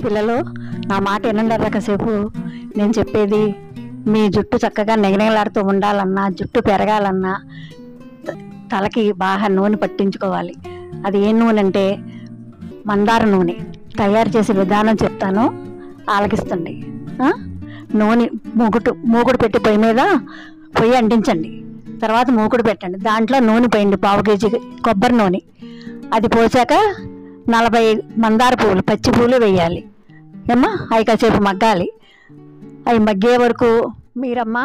పిల్లలు నా మాట వినండి కాసేపు. నేను చెప్పేది మీ జుట్టు చక్కగా నిగనిగలాడుతూ ఉండాలన్నా, జుట్టు పెరగాలన్నా తలకి బాగా నూనె పట్టించుకోవాలి. అది ఏ నూనె అంటే మందార నూనె. తయారు చేసే విధానం చెప్తాను, ఆలకిస్తుంది. నూనె మూకుడు పెట్టి పొయ్యి అంటించండి. తర్వాత మూకుడు పెట్టండి. దాంట్లో నూనె పోయండి, 1/2 కేజీ కొబ్బరి నూనె. అది పోసాక 40 మందార పువ్వులు, పచ్చి పువ్వులు వేయాలి. అవి కాసేపు మగ్గాలి. అవి మగ్గే వరకు మీరమ్మా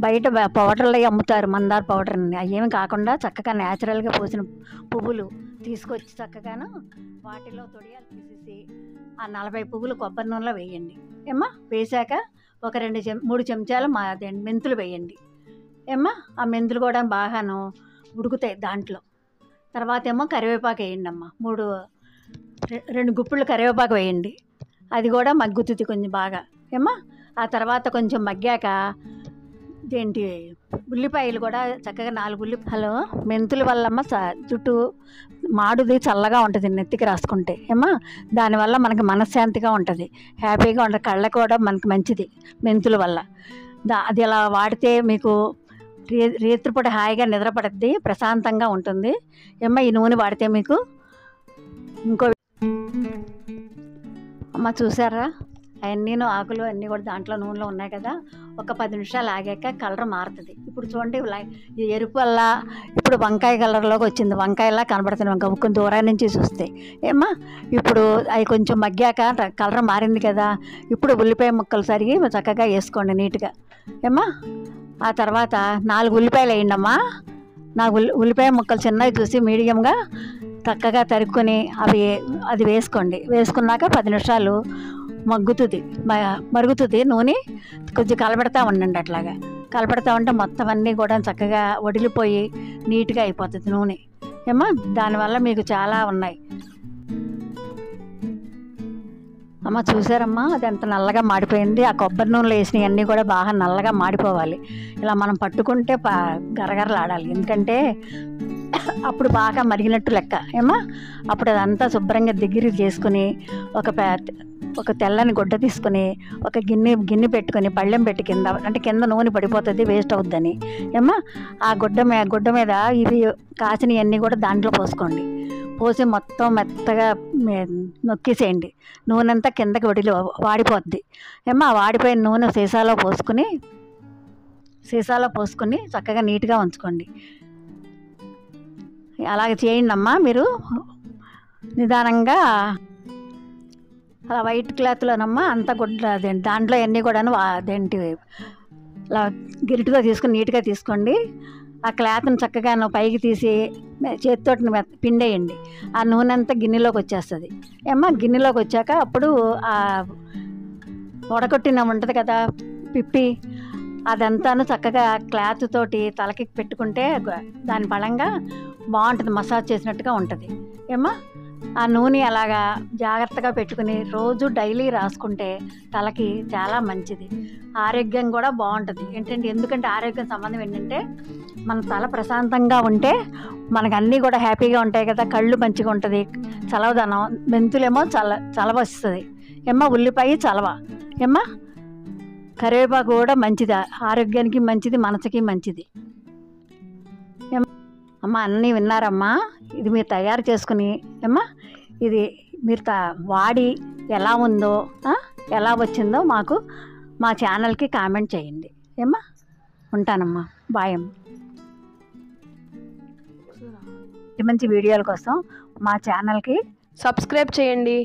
బయట పౌడర్లు అవి అమ్ముతారు, మందార పౌడర్ అని. అవి ఏమి కాకుండా చక్కగా న్యాచురల్గా పోసిన పువ్వులు తీసుకొచ్చి చక్కగాను వాటిలో తొడియాలు తీసేసి ఆ 40 పువ్వులు కొబ్బరి నూనెలో వేయండి. వేసాక ఒక 3 చెంచాలు మెంతులు వేయండి. ఆ మెంతులు కూడా బాగాను ఉడుకుతాయి దాంట్లో. తర్వాత కరివేపాకు వేయండి అమ్మ. 2 గుప్పిళ్ళు కరివేపాకు వేయండి. అది కూడా మగ్గుతుంది కొంచెం బాగా. ఆ తర్వాత కొంచెం మగ్గాక ఉల్లిపాయలు కూడా చక్కగా 4 హలో మెంతుల వల్లమ్మ జుట్టు మాడుది చల్లగా ఉంటుంది, నెత్తికి రాసుకుంటే. దానివల్ల మనకి మనశ్శాంతిగా ఉంటుంది, హ్యాపీగా ఉంటుంది, కళ్ళకు కూడా మనకి మంచిది మెంతుల వల్ల. అది అలా వాడితే మీకు రాత్రిపూట హాయిగా నిద్రపడుద్ది, ప్రశాంతంగా ఉంటుంది. ఈ నూనె వాడితే మీకు ఇంకో అమ్మ చూసారా, అవన్నీ ఆకులు అన్నీ కూడా దాంట్లో నూనెలో ఉన్నాయి కదా. ఒక 10 నిమిషాలు ఆగాక కలర్ మారుతుంది. ఇప్పుడు చూడండి, ఈ ఎరుపు వల్ల ఇప్పుడు వంకాయ కలర్లోకి వచ్చింది, వంకాయలా కనబడుతుంది కొంచెం దూరం నుంచి చూస్తే. ఇప్పుడు అవి కొంచెం మగ్గాక కలర్ మారింది కదా. ఇప్పుడు ఉల్లిపాయ ముక్కలు సరిగి చక్కగా వేసుకోండి నీట్గా. ఆ తర్వాత 4 ఉల్లిపాయలు వేయండి అమ్మా. 4 ఉల్లిపాయ ముక్కలు చిన్నవి చూసి మీడియంగా చక్కగా తరుక్కొని అది వేసుకోండి. వేసుకున్నాక 10 నిమిషాలు మరుగుతుంది నూనె. కొంచెం కలబెడతా ఉండండి. అట్లాగా కలబెడతా ఉంటే మొత్తం అన్నీ కూడా చక్కగా వడిలిపోయి నీట్గా అయిపోతుంది నూనె. దానివల్ల మీకు చాలా ఉన్నాయి అమ్మ. చూసారమ్మా, అది ఎంత నల్లగా మాడిపోయింది. ఆ కొబ్బరి నూనెలో వేసినవి అన్నీ కూడా బాగా నల్లగా మాడిపోవాలి. ఇలా మనం పట్టుకుంటే గరగరలాడాలి, ఎందుకంటే అప్పుడు బాగా మరిగినట్టు లెక్క. అప్పుడు అదంతా శుభ్రంగా దగ్గరికి చేసుకుని ఒక తెల్లని గుడ్డ తీసుకుని ఒక గిన్నె పెట్టుకొని పళ్ళెం పెట్టి కింద నూనె పడిపోతుంది, వేస్ట్ అవుద్దని. ఆ గుడ్డ మీద ఇవి కాచినవన్నీ కూడా దాంట్లో పోసుకోండి. పోసి మొత్తం మెత్తగా నొక్కేసేయండి. నూనె అంతా కిందకి వాడిపోద్ది. ఆ వాడిపోయిన నూనె సీసాలో పోసుకొని చక్కగా నీట్గా ఉంచుకోండి. అలాగే చేయండి అమ్మా. మీరు నిదానంగా అలా వైట్ క్లాత్లోనమ్మా అంతా గుడ్డ దాంట్లో అన్నీ కూడాను అలా గిరిటితో తీసుకుని నీట్గా తీసుకోండి. ఆ క్లాత్ని చక్కగా పైకి తీసి చేతితోటి పిండేయండి. ఆ నూనె అంతా గిన్నెలోకి వచ్చేస్తుంది. గిన్నెలోకి వచ్చాక అప్పుడు ఆ వడకొట్టిన ఉంటుంది కదా పిప్పి, అదంతాను చక్కగా క్లాత్ తోటి తలకి పెట్టుకుంటే దాని పళంగా బాగుంటుంది, మసాజ్ చేసినట్టుగా ఉంటుంది. ఆ నూనె అలాగా జాగ్రత్తగా పెట్టుకుని రోజు డైలీ రాసుకుంటే తలకి చాలా మంచిది, ఆరోగ్యం కూడా బాగుంటుంది. ఎందుకంటే ఆరోగ్యం సంబంధం ఏంటంటే మన తల ప్రశాంతంగా ఉంటే మనకు అన్నీ కూడా హ్యాపీగా ఉంటాయి కదా. కళ్ళు మంచిగా ఉంటుంది, చలవదనం. మెంతులేమో చలవ వస్తుంది. ఉల్లిపాయ చలవ. కరివేపాకు కూడా మంచిది, ఆరోగ్యానికి మంచిది, మనసుకి మంచిది. అమ్మ అన్నీ విన్నారమ్మా. ఇది మీరు తయారు చేసుకుని ఇది మీరు వాడి ఎలా ఉందో ఎలా వచ్చిందో మాకు మా ఛానల్కి కామెంట్ చేయండి. ఉంటానమ్మా, బాయ్ అమ్మ. మంచి వీడియోల కోసం మా ఛానల్కి సబ్స్క్రైబ్ చేయండి.